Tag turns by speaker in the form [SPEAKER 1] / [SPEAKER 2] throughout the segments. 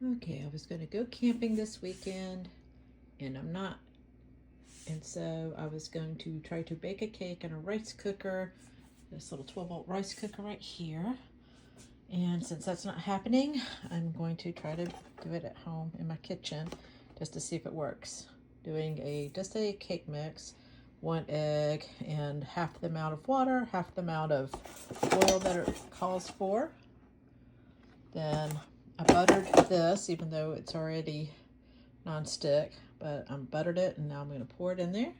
[SPEAKER 1] Okay, I was going to go camping this weekend, and I'm not. And so I was going to try to bake a cake in a rice cooker, this little 12-volt rice cooker right here. And since that's not happening, I'm going to try to do it at home in my kitchen just to see if it works. Doing just a cake mix, 1 egg and half the amount of water, half the amount of oil that it calls for. Then I buttered this, even though it's already non-stick, but I buttered it, and now I'm going to pour it in there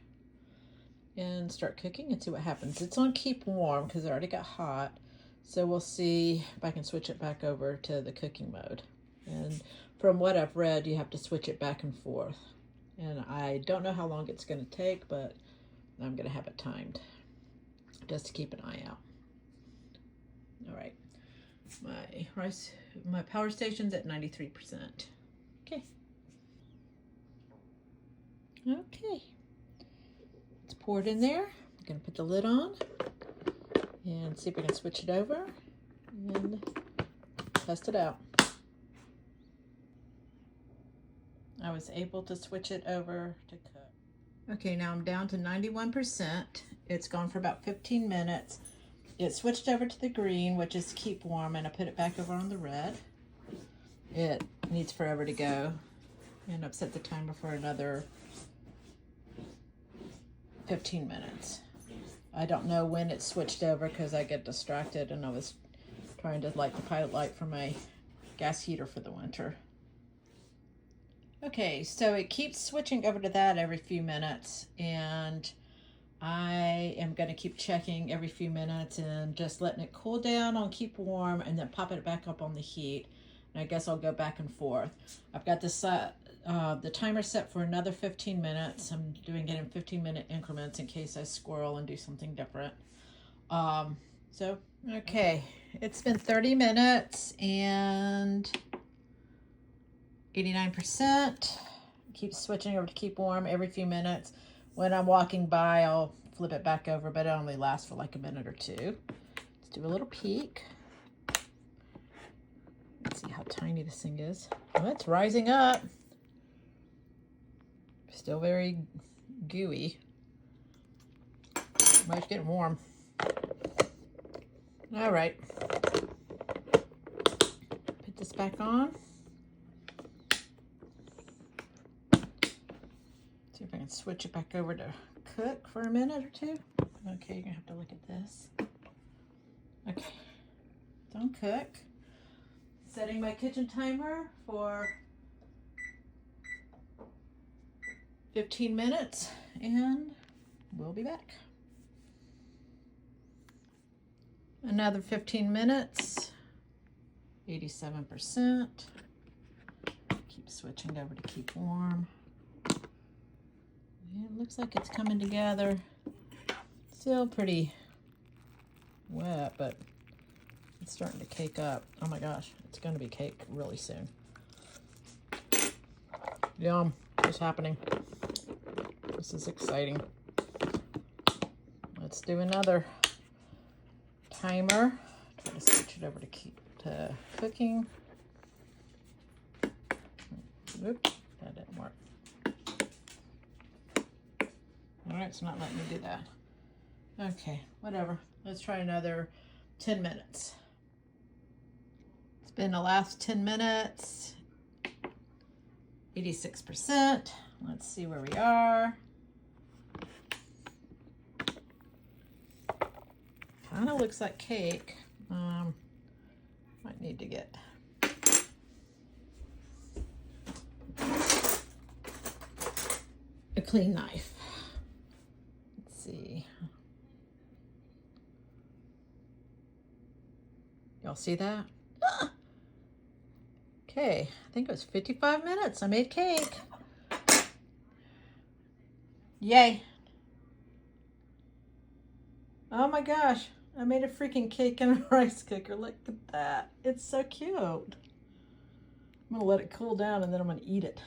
[SPEAKER 1] and start cooking and see what happens. It's on keep warm because it already got hot, so we'll see if I can switch it back over to the cooking mode. And from what I've read, you have to switch it back and forth, and I don't know how long it's going to take, but I'm going to have it timed just to keep an eye out. All right, my power station's at 93%. Okay. It's poured in there. I'm going to put the lid on and see if we can switch it over and test it out. I was able to switch it over to cook. Okay, now I'm down to 91%. It's gone for about 15 minutes. It switched over to the green, which is keep warm, and I put it back over on the red. It needs forever to go, and I've set the timer for another 15 minutes. I don't know when it switched over because I get distracted, and I was trying to light the pilot light for my gas heater for the winter. Okay, so it keeps switching over to that every few minutes, and I am going to keep checking every few minutes and just letting it cool down on keep warm and then popping it back up on the heat. And I guess I'll go back and forth. I've got this the timer set for another 15 minutes. I'm doing it in 15-minute increments in case I squirrel and do something different. Okay, it's been 30 minutes and 89%. Keep switching over to keep warm every few minutes. When I'm walking by, I'll flip it back over, but it only lasts for like a minute or two. Let's do a little peek. Let's see how tiny this thing is. Oh, it's rising up. Still very gooey. But it's getting warm. All right. Put this back on. See if I can switch it back over to cook for a minute or two. Okay, you're gonna have to look at this. Okay, don't cook. Setting my kitchen timer for 15 minutes, and we'll be back. Another 15 minutes, 87%. Keep switching over to keep warm. It looks like it's coming together. Still pretty wet, but it's starting to cake up. Oh my gosh, it's going to be cake really soon. Yum, what's happening? This is exciting. Let's do another timer. Try to switch it over to cooking. Oops, that didn't work. All right, it's not letting me do that. Okay, whatever. Let's try another 10 minutes. It's been the last 10 minutes. 86%. Let's see where we are. Kind of looks like cake. Might need to get a clean knife. Let's see. Y'all see that? Ah! Okay, I think it was 55 minutes. I made cake. Yay. Oh my gosh, I made a freaking cake in a rice cooker. Look at that. It's so cute. I'm gonna let it cool down and then I'm gonna eat it.